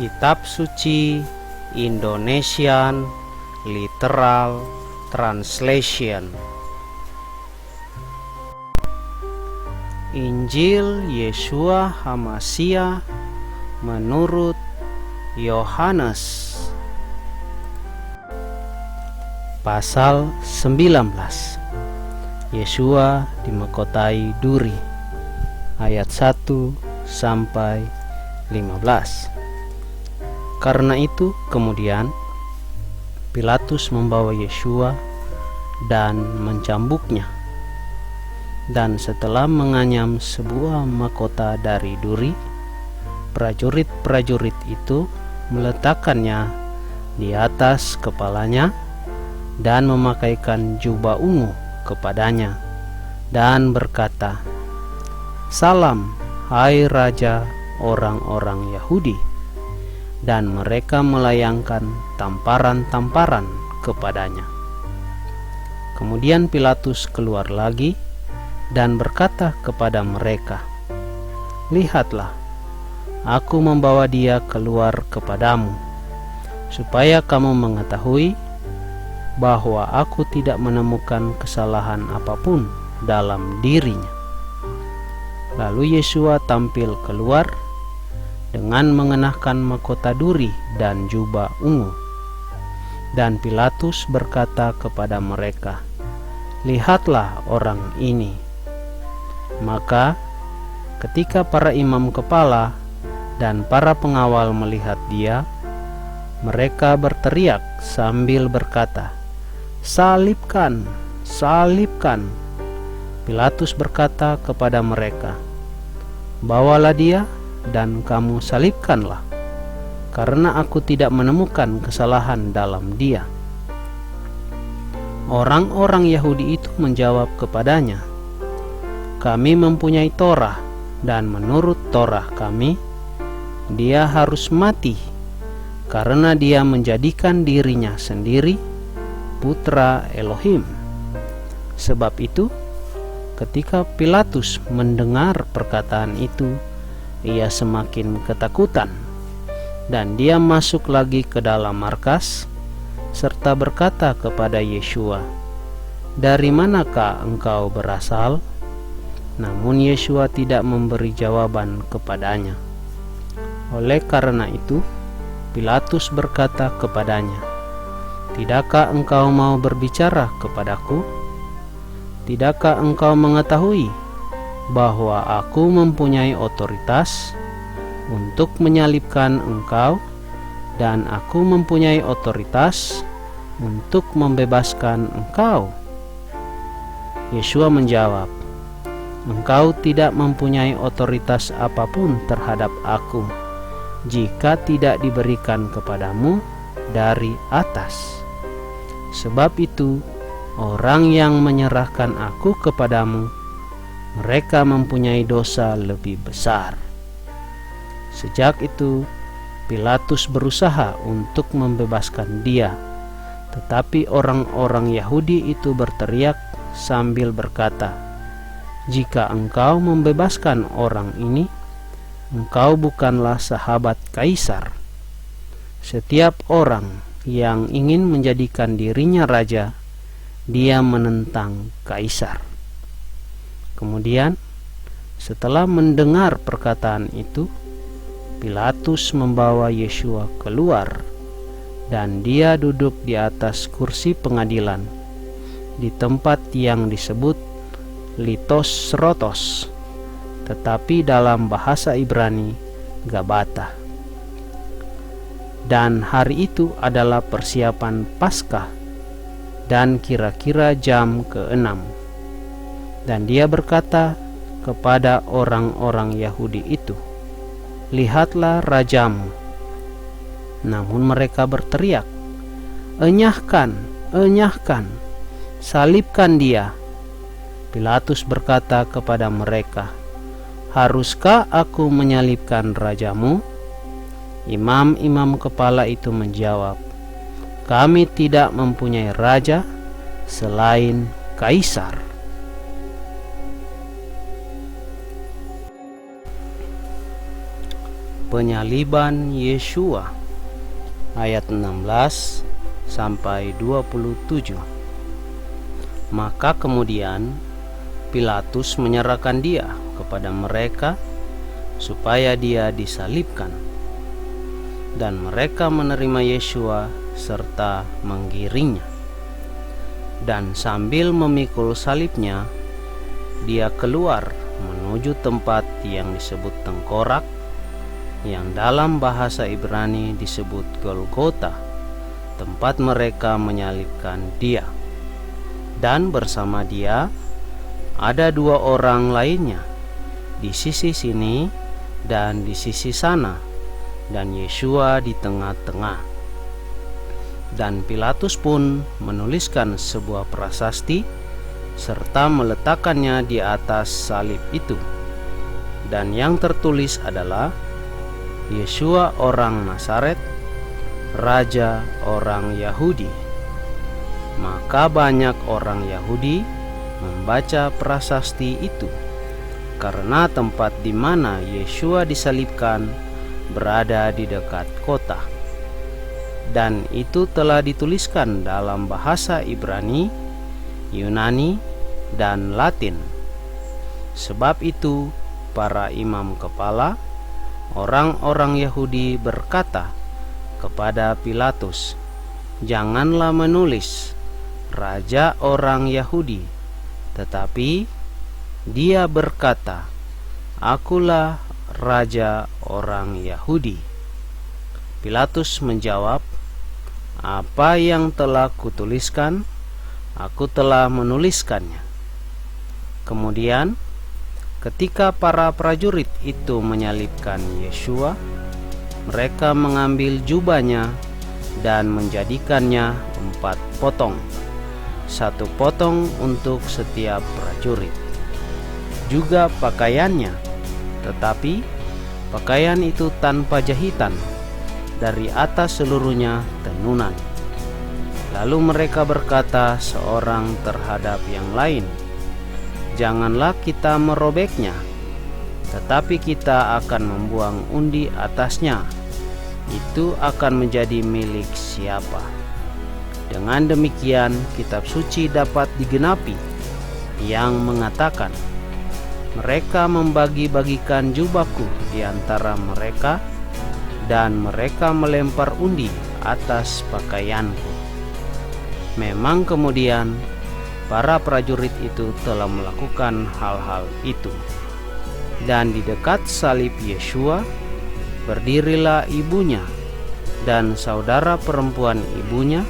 Kitab Suci Indonesian Literal Translation. Injil Yeshua HaMasyiah menurut Yohanes pasal 19. Yeshua dimahkotai duri, ayat 1 sampai 15. Karena itu kemudian Pilatus membawa Yeshua dan mencambuknya. Dan setelah menganyam sebuah mahkota dari duri, prajurit-prajurit itu meletakkannya di atas kepalanya dan memakaikan jubah ungu kepadanya dan berkata, "Salam, hai Raja orang-orang Yahudi." Dan mereka melayangkan tamparan-tamparan kepadanya. Kemudian Pilatus keluar lagi dan berkata kepada mereka, "Lihatlah, aku membawa dia keluar kepadamu, supaya kamu mengetahui bahwa aku tidak menemukan kesalahan apapun dalam dirinya." Lalu Yeshua tampil keluar dengan mengenakan mahkota duri dan jubah ungu. Dan Pilatus berkata kepada mereka, "Lihatlah orang ini." Maka ketika para imam kepala dan para pengawal melihat dia, mereka berteriak sambil berkata, "Salibkan, salibkan!" Pilatus berkata kepada mereka, "Bawalah dia dan kamu salibkanlah, karena aku tidak menemukan kesalahan dalam dia." Orang-orang Yahudi itu menjawab kepadanya, "Kami mempunyai Torah, dan menurut Torah kami, dia harus mati, karena dia menjadikan dirinya sendiri putra Elohim." Sebab itu, ketika Pilatus mendengar perkataan itu, ia semakin ketakutan, dan dia masuk lagi ke dalam markas serta berkata kepada Yeshua, "Dari manakah engkau berasal?" Namun Yeshua tidak memberi jawaban kepadanya. Oleh karena itu Pilatus berkata kepadanya, "Tidakkah engkau mau berbicara kepadaku? Tidakkah engkau mengetahui bahwa aku mempunyai otoritas untuk menyalibkan engkau, dan aku mempunyai otoritas untuk membebaskan engkau?" Yeshua menjawab, "Engkau tidak mempunyai otoritas apapun terhadap aku, jika tidak diberikan kepadamu dari atas. Sebab itu, orang yang menyerahkan aku kepadamu, mereka mempunyai dosa lebih besar." Sejak itu Pilatus berusaha untuk membebaskan dia, tetapi orang-orang Yahudi itu berteriak sambil berkata, "Jika engkau membebaskan orang ini, engkau bukanlah sahabat Kaisar. Setiap orang yang ingin menjadikan dirinya raja, dia menentang Kaisar." Kemudian, setelah mendengar perkataan itu, Pilatus membawa Yeshua keluar, dan dia duduk di atas kursi pengadilan, di tempat yang disebut Litos Rotos, tetapi dalam bahasa Ibrani Gabata. Dan hari itu adalah persiapan Paskah, dan kira-kira jam ke-6. Dan dia berkata kepada orang-orang Yahudi itu, "Lihatlah rajamu." Namun mereka berteriak, "Enyahkan, enyahkan, salibkan dia." Pilatus berkata kepada mereka, "Haruskah aku menyalibkan rajamu?" Imam-imam kepala itu menjawab, "Kami tidak mempunyai raja selain Kaisar." Penyaliban Yeshua ayat 16 sampai 27. Maka kemudian Pilatus menyerahkan dia kepada mereka supaya dia disalibkan, dan mereka menerima Yeshua serta menggiringnya. Dan sambil memikul salibnya, dia keluar menuju tempat yang disebut Tengkorak, yang dalam bahasa Ibrani disebut Golgota, tempat mereka menyalibkan dia. Dan bersama dia ada 2 orang lainnya, di sisi sini dan di sisi sana, dan Yeshua di tengah-tengah. Dan Pilatus pun menuliskan sebuah prasasti serta meletakkannya di atas salib itu, dan yang tertulis adalah Yeshua orang Nazaret, Raja orang Yahudi. Maka banyak orang Yahudi membaca prasasti itu, karena tempat di mana Yeshua disalibkan berada di dekat kota. Dan itu telah dituliskan dalam bahasa Ibrani, Yunani, dan Latin. Sebab itu para imam kepala, orang-orang Yahudi berkata kepada Pilatus, "Janganlah menulis Raja orang Yahudi, tetapi dia berkata, Akulah Raja orang Yahudi." Pilatus menjawab, "Apa yang telah kutuliskan, aku telah menuliskannya." Kemudian ketika para prajurit itu menyalibkan Yeshua, mereka mengambil jubahnya dan menjadikannya 4 potong, 1 potong untuk setiap prajurit. Juga pakaiannya, tetapi pakaian itu tanpa jahitan, dari atas seluruhnya tenunan. Lalu mereka berkata seorang terhadap yang lain, "Janganlah kita merobeknya, tetapi kita akan membuang undi atasnya. Itu akan menjadi milik siapa?" Dengan demikian kitab suci dapat digenapi yang mengatakan, "Mereka membagi-bagikan jubahku di antara mereka, dan mereka melempar undi atas pakaianku." Memang kemudian para prajurit itu telah melakukan hal-hal itu. Dan di dekat salib Yeshua berdirilah ibunya dan saudara perempuan ibunya,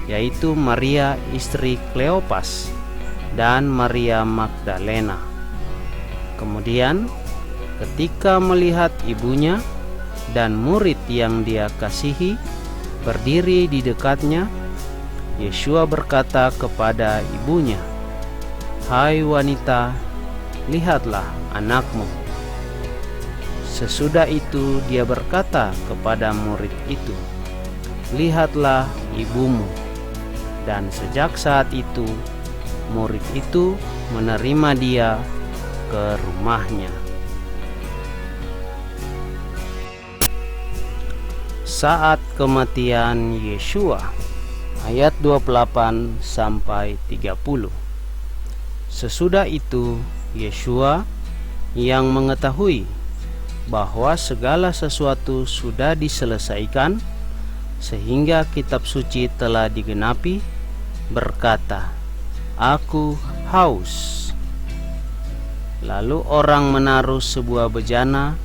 yaitu Maria istri Kleopas dan Maria Magdalena. Kemudian ketika melihat ibunya dan murid yang dia kasihi berdiri di dekatnya, Yeshua berkata kepada ibunya, "Hai wanita, lihatlah anakmu." Sesudah itu dia berkata kepada murid itu, "Lihatlah ibumu." Dan sejak saat itu murid itu menerima dia ke rumahnya. Saat kematian Yeshua ayat 28 sampai 30. Sesudah itu Yeshua yang mengetahui bahwa segala sesuatu sudah diselesaikan, sehingga kitab suci telah digenapi, berkata, "Aku haus." Lalu orang menaruh sebuah bejana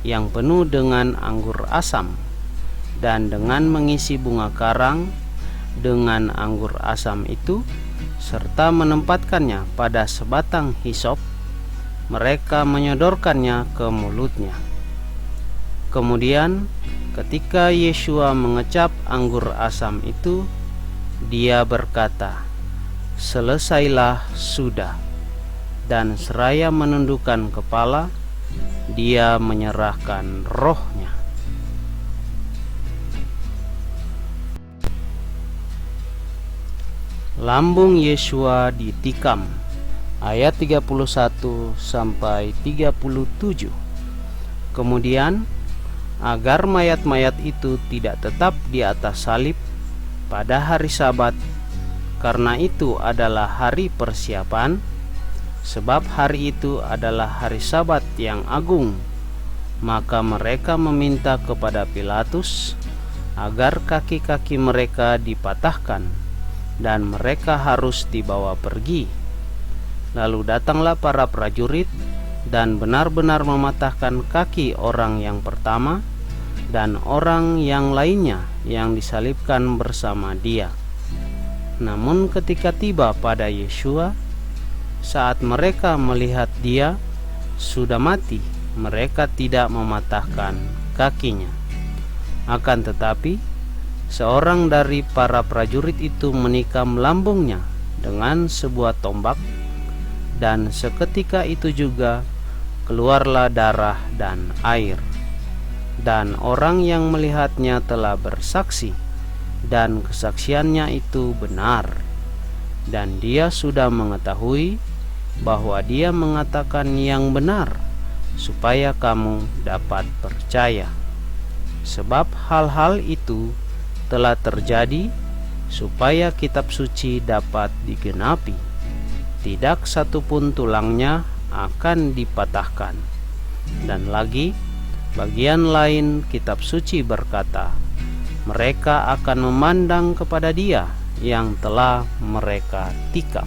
yang penuh dengan anggur asam, dan dengan mengisi bunga karang dengan anggur asam itu, serta menempatkannya pada sebatang hisop, mereka menyodorkannya ke mulutnya. Kemudian ketika Yeshua mengecap anggur asam itu, dia berkata, "Selesailah sudah." Dan seraya menundukkan kepala, dia menyerahkan rohnya. Lambung Yeshua ditikam ayat 31 sampai 37. Kemudian agar mayat-mayat itu tidak tetap di atas salib pada hari Sabat, karena itu adalah hari persiapan, sebab hari itu adalah hari Sabat yang agung. Maka mereka meminta kepada Pilatus agar kaki-kaki mereka dipatahkan dan mereka harus dibawa pergi. Lalu datanglah para prajurit dan benar-benar mematahkan kaki orang yang pertama dan orang yang lainnya yang disalibkan bersama dia. Namun ketika tiba pada Yeshua, saat mereka melihat dia sudah mati, mereka tidak mematahkan kakinya. Akan tetapi seorang dari para prajurit itu menikam lambungnya dengan sebuah tombak, dan seketika itu juga keluarlah darah dan air. Dan orang yang melihatnya telah bersaksi, dan kesaksiannya itu benar, dan dia sudah mengetahui bahwa dia mengatakan yang benar, supaya kamu dapat percaya. Sebab hal-hal itu telah terjadi supaya kitab suci dapat digenapi. Tidak satupun tulangnya akan dipatahkan. Dan lagi bagian lain kitab suci berkata, mereka akan memandang kepada dia yang telah mereka tikam.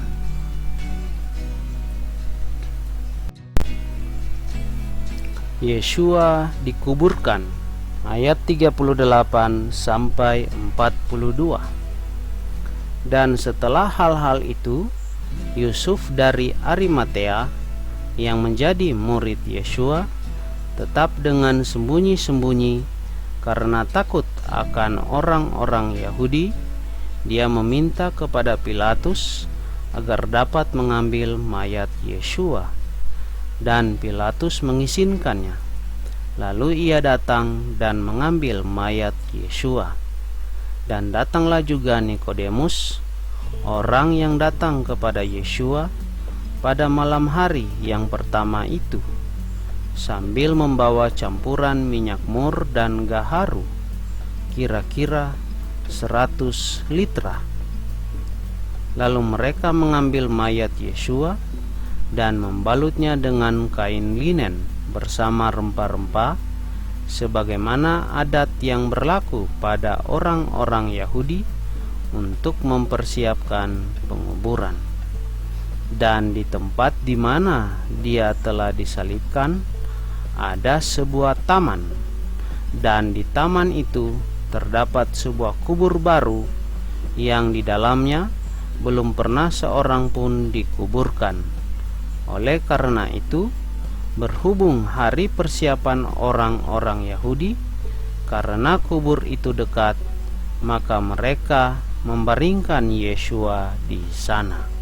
Yeshua dikuburkan, ayat 38 sampai 42. Dan setelah hal-hal itu, Yusuf dari Arimatea yang menjadi murid Yeshua tetap dengan sembunyi-sembunyi karena takut akan orang-orang Yahudi. Dia meminta kepada Pilatus agar dapat mengambil mayat Yeshua, dan Pilatus mengizinkannya. Lalu ia datang dan mengambil mayat Yeshua. Dan datanglah juga Nikodemus, orang yang datang kepada Yeshua pada malam hari yang pertama itu, sambil membawa campuran minyak mur dan gaharu, kira-kira 100 litra. Lalu mereka mengambil mayat Yeshua dan membalutnya dengan kain linen bersama rempah-rempah, sebagaimana adat yang berlaku pada orang-orang Yahudi untuk mempersiapkan penguburan. Dan di tempat di mana dia telah disalibkan ada sebuah taman, dan di taman itu terdapat sebuah kubur baru yang di dalamnya belum pernah seorang pun dikuburkan. Oleh karena itu, berhubung hari persiapan orang-orang Yahudi, karena kubur itu dekat, maka mereka membaringkan Yeshua di sana.